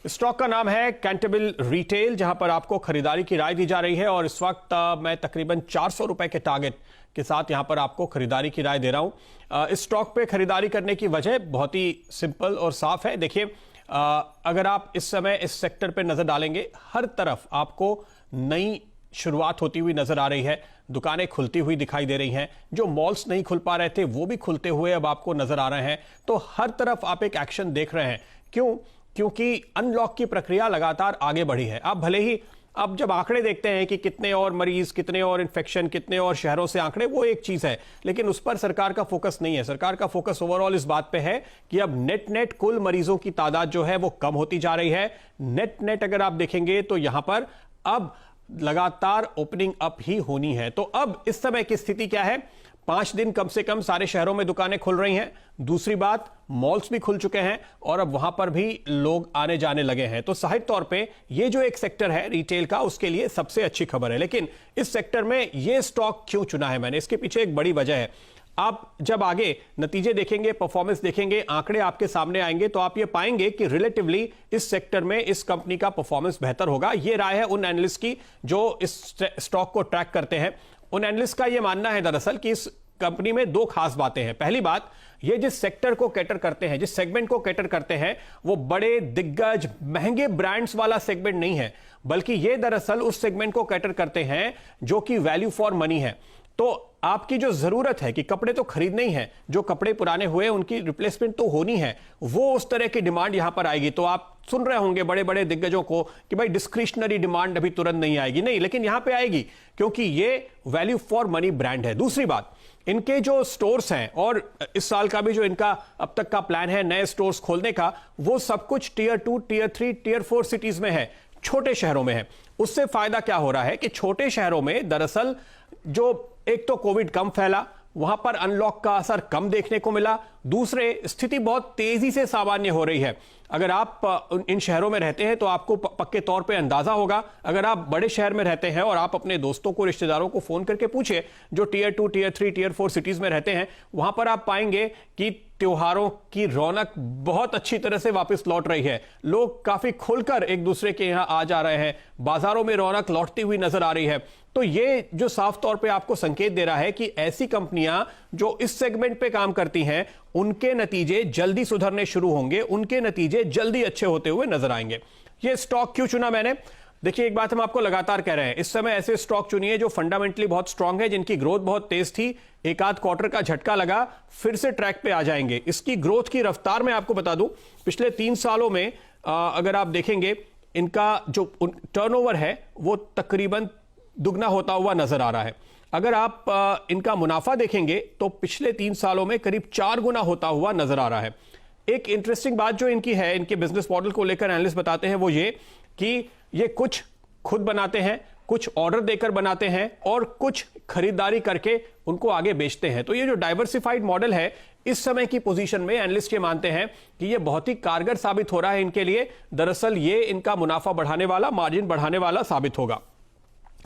Stock का नाम है कैंटेबिल रिटेल, जहां पर आपको खरीदारी की राय दी जा रही है और इस वक्त मैं तकरीबन 400 रुपए के टारगेट के साथ यहां पर आपको खरीदारी की राय दे रहा हूं। इस स्टॉक पे खरीदारी करने की वजह बहुत ही सिंपल और साफ है। देखिए, अगर आप इस समय इस सेक्टर पे नजर डालेंगे, हर तरफ आपको नई शुरुआत होती हुई नजर आ रही है। दुकानें खुलती हुई दिखाई दे रही हैं। जो मॉल्स नहीं खुल पा रहे थे वो भी खुलते हुए अब आपको नजर आ रहे हैं। तो हर तरफ आप एक एक्शन देख रहे हैं। क्यों? क्योंकि अनलॉक की प्रक्रिया लगातार आगे बढ़ी है। आप भले ही अब जब आंकड़े देखते हैं कि कितने और मरीज, कितने और इन्फेक्शन, कितने और शहरों से आंकड़े, वो एक चीज है, लेकिन उस पर सरकार का फोकस नहीं है। सरकार का फोकस ओवरऑल इस बात पे है कि अब नेट कुल मरीजों की तादाद जो है वो कम होती जा रही है। नेट अगर आप देखेंगे तो यहां पर अब लगातार ओपनिंग अप ही होनी है। तो अब इस समय की स्थिति क्या है? 5 दिन कम से कम सारे शहरों में दुकानें खुल रही हैं। दूसरी बात, मॉल्स भी खुल चुके हैं और अब वहां पर भी लोग आने जाने लगे हैं। तो साहित्य तौर पे ये जो एक सेक्टर है रिटेल का, उसके लिए सबसे अच्छी खबर है। लेकिन इस सेक्टर में ये स्टॉक क्यों चुना है मैंने, इसके पीछे एक बड़ी वजह है। आप जब आगे नतीजे देखेंगे, परफॉर्मेंस देखेंगे, आंकड़े आपके सामने आएंगे, तो आप ये पाएंगे कि रिलेटिवली इस सेक्टर में इस कंपनी का परफॉर्मेंस बेहतर होगा। ये राय है उन एनालिस्ट की जो इस स्टॉक को ट्रैक करते हैं। उन एनालिस्ट का यह मानना है दरअसल कि इस कंपनी में दो खास बातें हैं। पहली बात, ये जिस सेक्टर को कैटर करते हैं, जिस सेगमेंट को कैटर करते हैं, वो बड़े दिग्गज महंगे ब्रांड्स वाला सेगमेंट नहीं है, बल्कि ये दरअसल उस सेगमेंट को कैटर करते हैं जो कि वैल्यू फॉर मनी है। तो आपकी जो जरूरत है कि कपड़े तो खरीदने ही है, जो कपड़े पुराने हुए उनकी रिप्लेसमेंट तो होनी है, वो उस तरह की डिमांड यहां पर आएगी। तो आप सुन रहे होंगे बड़े बड़े दिग्गजों को कि भाई डिस्क्रिशनरी डिमांड अभी तुरंत नहीं आएगी, नहीं, लेकिन यहां पे आएगी क्योंकि ये वैल्यू फॉर मनी ब्रांड है। दूसरी बात, इनके जो स्टोर्स हैं और इस साल का भी जो इनका अब तक का प्लान है नए स्टोर्स खोलने का, वो सब कुछ टियर 2, टियर 3, टियर 4 सिटीज में है, छोटे शहरों में है। उससे फायदा क्या हो रहा है कि छोटे शहरों में दरअसल जो एक तो कोविड कम फैला, वहां पर अनलॉक का असर कम देखने को मिला। दूसरे, स्थिति बहुत तेजी से सामान्य हो रही है। अगर आप इन शहरों में रहते हैं तो आपको पक्के तौर पे अंदाजा होगा। अगर आप बड़े शहर में रहते हैं और आप अपने दोस्तों को, रिश्तेदारों को फोन करके पूछिए जो टियर 2, टियर 3, टियर 4 सिटीज में रहते हैं, वहां पर आप पाएंगे कि त्योहारों की रौनक बहुत अच्छी तरह से वापस लौट रही है। लोग काफी खुलकर एक दूसरे के यहां आ जा रहे हैं। बाजारों में रौनक लौटती हुई नजर आ रही है। तो ये जो साफ तौर पे आपको संकेत दे रहा है कि ऐसी कंपनियां जो इस सेगमेंट पे काम करती हैं, उनके नतीजे जल्दी सुधरने शुरू होंगे, उनके नतीजे जल्दी अच्छे होते हुए नजर आएंगे। ये स्टॉक क्यों चुना मैंने? देखिए, एक बात हम आपको लगातार कह रहे हैं, इस समय ऐसे स्टॉक चुनिए जो फंडामेंटली बहुत स्ट्रांग है, जिनकी ग्रोथ बहुत तेज थी, एक आध क्वार्टर का झटका लगा, फिर से ट्रैक पे आ जाएंगे। इसकी ग्रोथ की रफ्तार मैं आपको बता दूं, पिछले 3 सालों में अगर आप देखेंगे, इनका जो टर्नओवर है वो तकरीबन दुगना होता हुआ नजर आ रहा है। अगर आप इनका मुनाफा देखेंगे तो पिछले 3 सालों में करीब 4 गुना होता हुआ नजर आ रहा है। एक इंटरेस्टिंग बात जो इनकी है, इनके बिजनेस मॉडल को लेकर एनालिस्ट बताते हैं, वो ये कि ये कुछ खुद बनाते हैं, कुछ ऑर्डर देकर बनाते हैं और कुछ खरीदारी करके उनको आगे बेचते हैं। तो ये जो डाइवर्सिफाइड मॉडल है, इस समय की पोजीशन में एनालिस्ट ये मानते हैं कि ये बहुत ही कारगर साबित हो रहा है इनके लिए। दरअसल ये इनका मुनाफा बढ़ाने वाला, मार्जिन बढ़ाने वाला साबित होगा।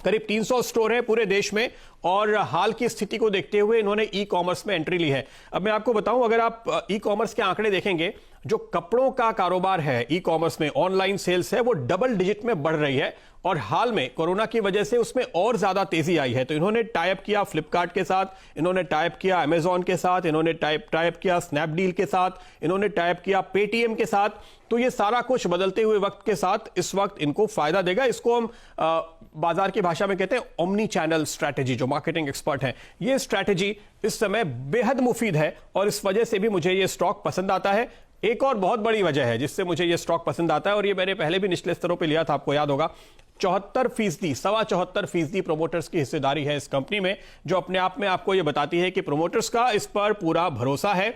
करीब 300 स्टोर है पूरे देश में और हाल की स्थिति को देखते हुए इन्होंने ई कॉमर्स में एंट्री ली है। अब मैं आपको बताऊं, अगर आप ई कॉमर्स के आंकड़े देखेंगे, जो कपड़ों का कारोबार है ई कॉमर्स में, ऑनलाइन सेल्स है, वो डबल डिजिट में बढ़ रही है और हाल में कोरोना की वजह से उसमें और ज्यादा तेजी आई है। तो इन्होंने टाइप किया फ्लिपकार्ट के साथ, इन्होंने टाइप किया अमेजॉन के साथ, इन्होंने टाइप किया स्नैपडील के साथ, इन्होंने टाइप किया पेटीएम के साथ। तो ये सारा कुछ बदलते हुए वक्त के साथ इस वक्त इनको फायदा देगा। इसको हम बाजार की भाषा में कहते हैं ओमनी चैनल स्ट्रैटेजी। जो मार्केटिंग एक्सपर्ट हैं, ये स्ट्रैटेजी इस समय बेहद मुफीद है और इस वजह से भी मुझे ये स्टॉक पसंद आता है। एक और बहुत बड़ी वजह है जिससे मुझे ये स्टॉक पसंद आता है, और ये मैंने पहले भी निचले स्तरों पे लिया था, आपको याद होगा। 74%, 74.25% प्रोमोटर्स की हिस्सेदारी है इस कंपनी में, जो अपने आप में आपको ये बताती है कि प्रोमोटर्स का इस पर पूरा भरोसा है।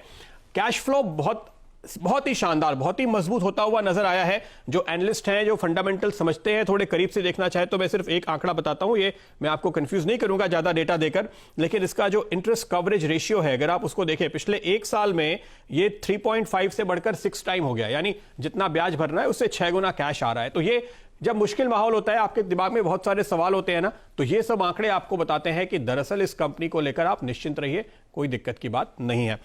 कैश फ्लो बहुत ही शानदार, बहुत ही मजबूत होता हुआ नजर आया है। जो एनालिस्ट हैं, जो फंडामेंटल समझते हैं, थोड़े करीब से देखना चाहे तो मैं सिर्फ एक आंकड़ा बताता हूं, ये मैं आपको कंफ्यूज नहीं करूंगा ज्यादा डेटा देकर, लेकिन इसका जो इंटरेस्ट कवरेज रेशियो है, अगर आप उसको देखें, पिछले 1 साल में ये 3.5 से बढ़कर 6 टाइम हो गया। यानी जितना ब्याज भरना है उससे 6 गुना कैश आ रहा है। तो ये जब मुश्किल माहौल होता है, आपके दिमाग में बहुत सारे सवाल होते हैं ना, तो ये सब आंकड़े आपको बताते हैं कि दरअसल इस कंपनी को लेकर आप निश्चिंत रहिए, कोई दिक्कत की बात नहीं है।